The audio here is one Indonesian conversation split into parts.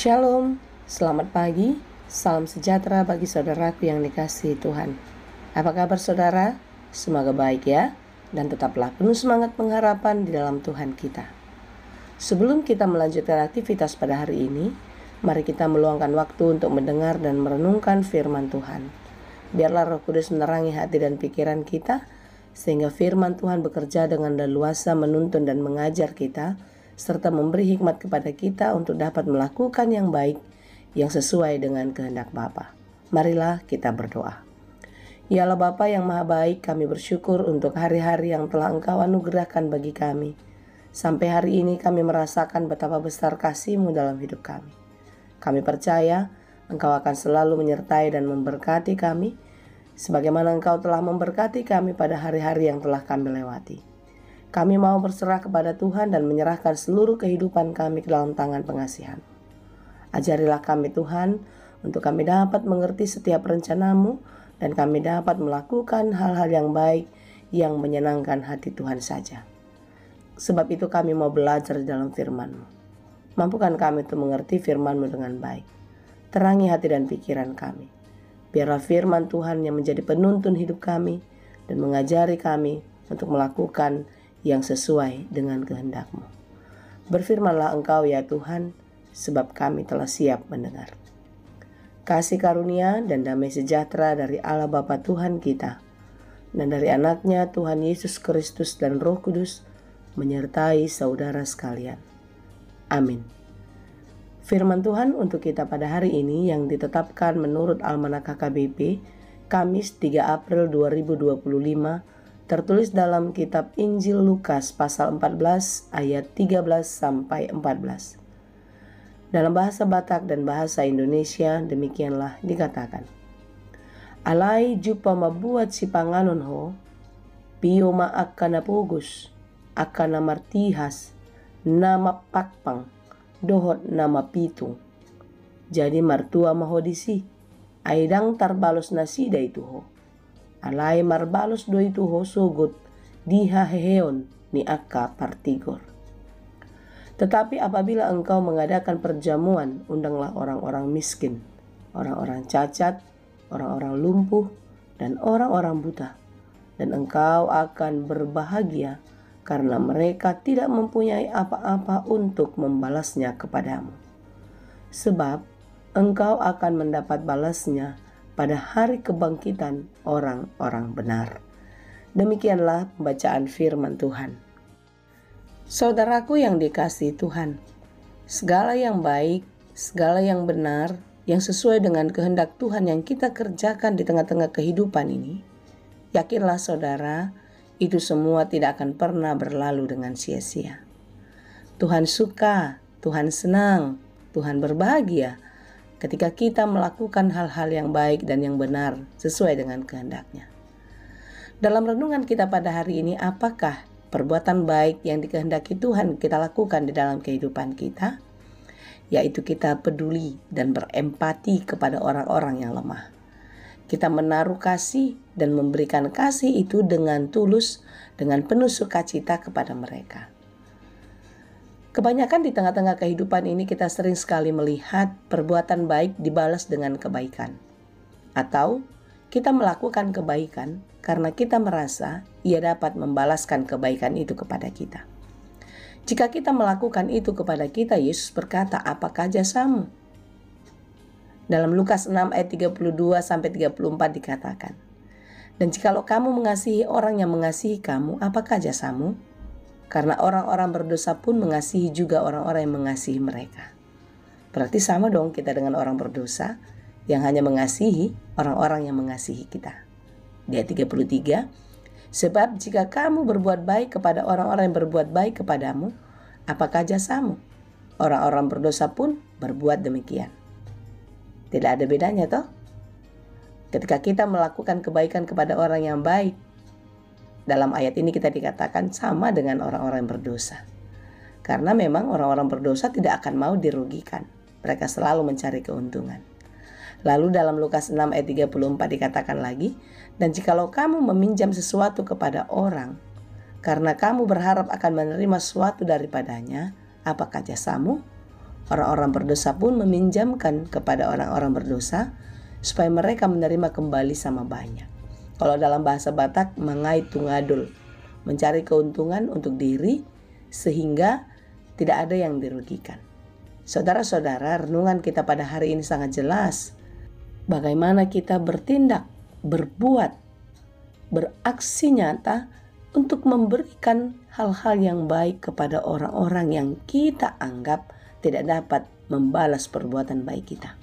Shalom, selamat pagi, salam sejahtera bagi saudaraku yang dikasihi Tuhan. Apa kabar saudara? Semoga baik ya, dan tetaplah penuh semangat pengharapan di dalam Tuhan kita. Sebelum kita melanjutkan aktivitas pada hari ini, mari kita meluangkan waktu untuk mendengar dan merenungkan firman Tuhan. Biarlah Roh Kudus menerangi hati dan pikiran kita, sehingga firman Tuhan bekerja dengan leluasa menuntun dan mengajar kita, serta memberi hikmat kepada kita untuk dapat melakukan yang baik, yang sesuai dengan kehendak Bapa. Marilah kita berdoa. Ya Allah Bapa yang Maha Baik, kami bersyukur untuk hari-hari yang telah Engkau anugerahkan bagi kami. Sampai hari ini kami merasakan betapa besar kasih-Mu dalam hidup kami. Kami percaya Engkau akan selalu menyertai dan memberkati kami, sebagaimana Engkau telah memberkati kami pada hari-hari yang telah kami lewati. Kami mau berserah kepada Tuhan dan menyerahkan seluruh kehidupan kami ke dalam tangan pengasihan. Ajarilah kami Tuhan, untuk kami dapat mengerti setiap rencana-Mu dan kami dapat melakukan hal-hal yang baik yang menyenangkan hati Tuhan saja. Sebab itu kami mau belajar dalam firman-Mu. Mampukan kami untuk mengerti firman-Mu dengan baik. Terangi hati dan pikiran kami. Biarlah firman Tuhan yang menjadi penuntun hidup kami dan mengajari kami untuk melakukan yang sesuai dengan kehendak-Mu. Berfirmanlah Engkau ya Tuhan, sebab kami telah siap mendengar. Kasih karunia dan damai sejahtera dari Allah Bapa Tuhan kita, dan dari anaknya Tuhan Yesus Kristus dan Roh Kudus, menyertai saudara sekalian. Amin. Firman Tuhan untuk kita pada hari ini yang ditetapkan menurut Almanak KKBP, Kamis 3 April 2025, tertulis dalam kitab Injil Lukas pasal 14 ayat 13 sampai 14. Dalam bahasa Batak dan bahasa Indonesia demikianlah dikatakan. Alai jupa mabuat si panganon ho, pio ma akana pugus, akana martihas, nama pakpang, dohot nama pitung. Jadi martua mahodisi, aidang tarbalos nasida itu ho. Alai marbalos do itu ho sugut diha heheon ni akka partigor. Tetapi apabila engkau mengadakan perjamuan, undanglah orang-orang miskin, orang-orang cacat, orang-orang lumpuh, dan orang-orang buta. Dan engkau akan berbahagia karena mereka tidak mempunyai apa-apa untuk membalasnya kepadamu. Sebab engkau akan mendapat balasnya pada hari kebangkitan orang-orang benar. Demikianlah pembacaan firman Tuhan. Saudaraku yang dikasihi Tuhan, segala yang baik, segala yang benar, yang sesuai dengan kehendak Tuhan yang kita kerjakan di tengah-tengah kehidupan ini, yakinlah saudara, itu semua tidak akan pernah berlalu dengan sia-sia. Tuhan suka, Tuhan senang, Tuhan berbahagia ketika kita melakukan hal-hal yang baik dan yang benar sesuai dengan kehendak-Nya. Dalam renungan kita pada hari ini, apakah perbuatan baik yang dikehendaki Tuhan kita lakukan di dalam kehidupan kita? Yaitu kita peduli dan berempati kepada orang-orang yang lemah. Kita menaruh kasih dan memberikan kasih itu dengan tulus, dengan penuh sukacita kepada mereka. Kebanyakan di tengah-tengah kehidupan ini kita sering sekali melihat perbuatan baik dibalas dengan kebaikan. Atau kita melakukan kebaikan karena kita merasa Ia dapat membalaskan kebaikan itu kepada kita. Jika kita melakukan itu kepada kita, Yesus berkata, apakah jasamu? Dalam Lukas 6 ayat 32-34 dikatakan, dan jikalau kamu mengasihi orang yang mengasihi kamu, apakah jasamu? Karena orang-orang berdosa pun mengasihi juga orang-orang yang mengasihi mereka. Berarti sama dong kita dengan orang berdosa yang hanya mengasihi orang-orang yang mengasihi kita. Di ayat 33, sebab jika kamu berbuat baik kepada orang-orang yang berbuat baik kepadamu, apakah jasamu? Orang-orang berdosa pun berbuat demikian. Tidak ada bedanya toh? Ketika kita melakukan kebaikan kepada orang yang baik, dalam ayat ini kita dikatakan sama dengan orang-orang yang berdosa. Karena memang orang-orang berdosa tidak akan mau dirugikan. Mereka selalu mencari keuntungan. Lalu dalam Lukas 6 ayat 34 dikatakan lagi, dan jikalau kamu meminjam sesuatu kepada orang, karena kamu berharap akan menerima sesuatu daripadanya, apakah jasamu? Orang-orang berdosa pun meminjamkan kepada orang-orang berdosa supaya mereka menerima kembali sama banyak. Kalau dalam bahasa Batak, mangait tungadul, mencari keuntungan untuk diri sehingga tidak ada yang dirugikan. Saudara-saudara, renungan kita pada hari ini sangat jelas. Bagaimana kita bertindak, berbuat, beraksi nyata untuk memberikan hal-hal yang baik kepada orang-orang yang kita anggap tidak dapat membalas perbuatan baik kita.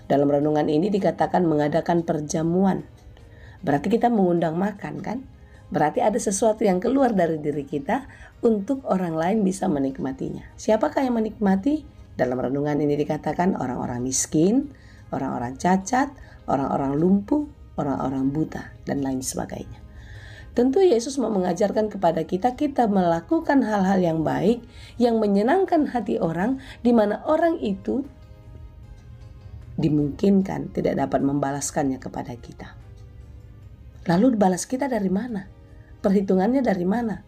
Dalam renungan ini dikatakan mengadakan perjamuan. Berarti kita mengundang makan kan? Berarti ada sesuatu yang keluar dari diri kita untuk orang lain bisa menikmatinya. Siapakah yang menikmati? Dalam renungan ini dikatakan orang-orang miskin, orang-orang cacat, orang-orang lumpuh, orang-orang buta, dan lain sebagainya. Tentu Yesus mau mengajarkan kepada kita melakukan hal-hal yang baik, yang menyenangkan hati orang, di mana orang itu dimungkinkan tidak dapat membalaskannya kepada kita. Lalu balas kita dari mana? Perhitungannya dari mana?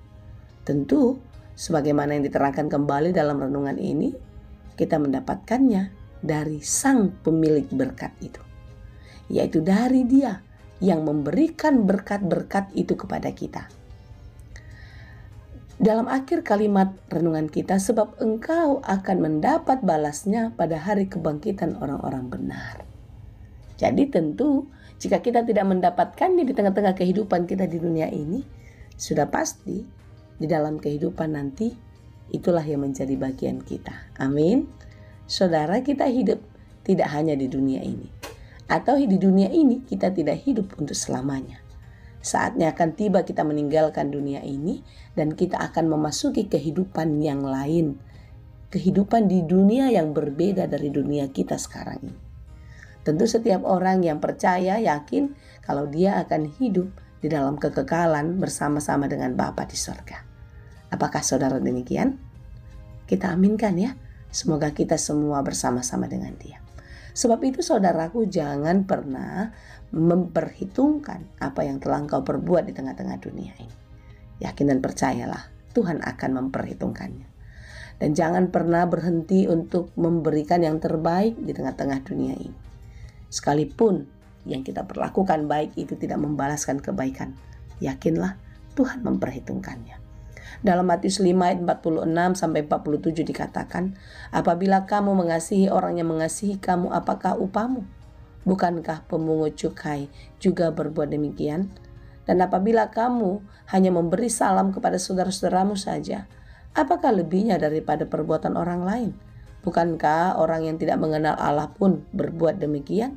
Tentu, sebagaimana yang diterangkan kembali dalam renungan ini, kita mendapatkannya dari sang pemilik berkat itu, yaitu dari Dia yang memberikan berkat-berkat itu kepada kita. Dalam akhir kalimat renungan kita, sebab engkau akan mendapat balasnya pada hari kebangkitan orang-orang benar. Jadi tentu jika kita tidak mendapatkannya di tengah-tengah kehidupan kita di dunia ini, sudah pasti di dalam kehidupan nanti itulah yang menjadi bagian kita. Amin. Saudara, kita hidup tidak hanya di dunia ini. Atau di dunia ini kita tidak hidup untuk selamanya. Saatnya akan tiba kita meninggalkan dunia ini dan kita akan memasuki kehidupan yang lain. Kehidupan di dunia yang berbeda dari dunia kita sekarang ini. Tentu setiap orang yang percaya yakin kalau dia akan hidup di dalam kekekalan bersama-sama dengan Bapa di surga. Apakah saudara demikian? Kita aminkan ya. Semoga kita semua bersama-sama dengan Dia. Sebab itu saudaraku, jangan pernah memperhitungkan apa yang telah engkau perbuat di tengah-tengah dunia ini. Yakin dan percayalah, Tuhan akan memperhitungkannya. Dan jangan pernah berhenti untuk memberikan yang terbaik di tengah-tengah dunia ini. Sekalipun yang kita perlakukan baik itu tidak membalaskan kebaikan, yakinlah Tuhan memperhitungkannya. Dalam Matius 5 ayat 46-47 dikatakan, apabila kamu mengasihi orang yang mengasihi kamu, apakah upahmu? Bukankah pemungut cukai juga berbuat demikian? Dan apabila kamu hanya memberi salam kepada saudara-saudaramu saja, apakah lebihnya daripada perbuatan orang lain? Bukankah orang yang tidak mengenal Allah pun berbuat demikian?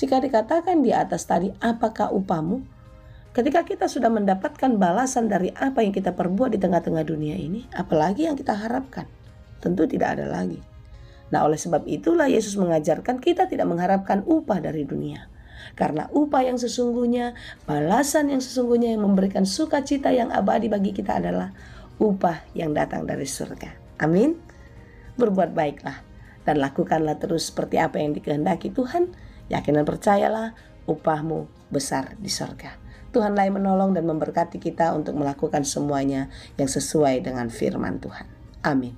Jika dikatakan di atas tadi, apakah upahmu? Ketika kita sudah mendapatkan balasan dari apa yang kita perbuat di tengah-tengah dunia ini, apalagi yang kita harapkan? Tentu tidak ada lagi. Nah, oleh sebab itulah Yesus mengajarkan kita tidak mengharapkan upah dari dunia. Karena upah yang sesungguhnya, balasan yang sesungguhnya yang memberikan sukacita yang abadi bagi kita adalah upah yang datang dari surga. Amin. Berbuat baiklah dan lakukanlah terus seperti apa yang dikehendaki Tuhan. Yakin dan percayalah, upahmu besar di surga. Tuhanlah yang menolong dan memberkati kita untuk melakukan semuanya yang sesuai dengan firman Tuhan. Amin.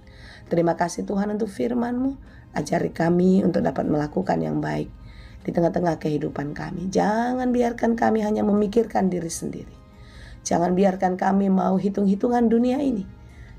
Terima kasih Tuhan untuk firman-Mu. Ajari kami untuk dapat melakukan yang baik di tengah-tengah kehidupan kami. Jangan biarkan kami hanya memikirkan diri sendiri. Jangan biarkan kami mau hitung-hitungan dunia ini.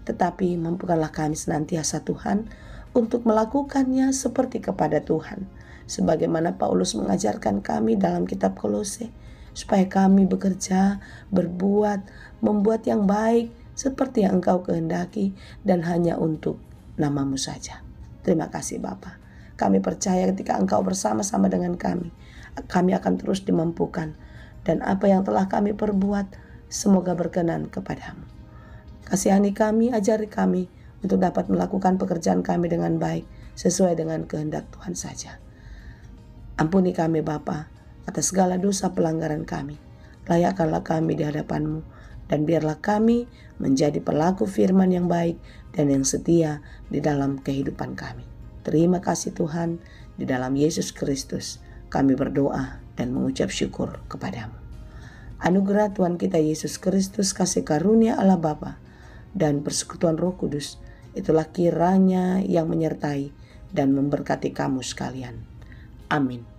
Tetapi mampukanlah kami senantiasa Tuhan untuk melakukannya seperti kepada Tuhan. Sebagaimana Paulus mengajarkan kami dalam kitab Kolose. Supaya kami bekerja, berbuat, membuat yang baik seperti yang Engkau kehendaki dan hanya untuk nama-Mu saja. Terima kasih Bapa. Kami percaya ketika Engkau bersama-sama dengan kami akan terus dimampukan. Dan apa yang telah kami perbuat, semoga berkenan kepada-Mu. Kasihani kami, ajari kami untuk dapat melakukan pekerjaan kami dengan baik sesuai dengan kehendak Tuhan saja. Ampuni kami Bapa atas segala dosa pelanggaran kami. Layakkanlah kami di hadapan-Mu, dan biarlah kami menjadi pelaku firman yang baik dan yang setia di dalam kehidupan kami. Terima kasih Tuhan, di dalam Yesus Kristus kami berdoa dan mengucap syukur kepada-Mu. Anugerah Tuhan kita Yesus Kristus, kasih karunia Allah Bapa, dan persekutuan Roh Kudus itulah kiranya yang menyertai dan memberkati kamu sekalian. Amin.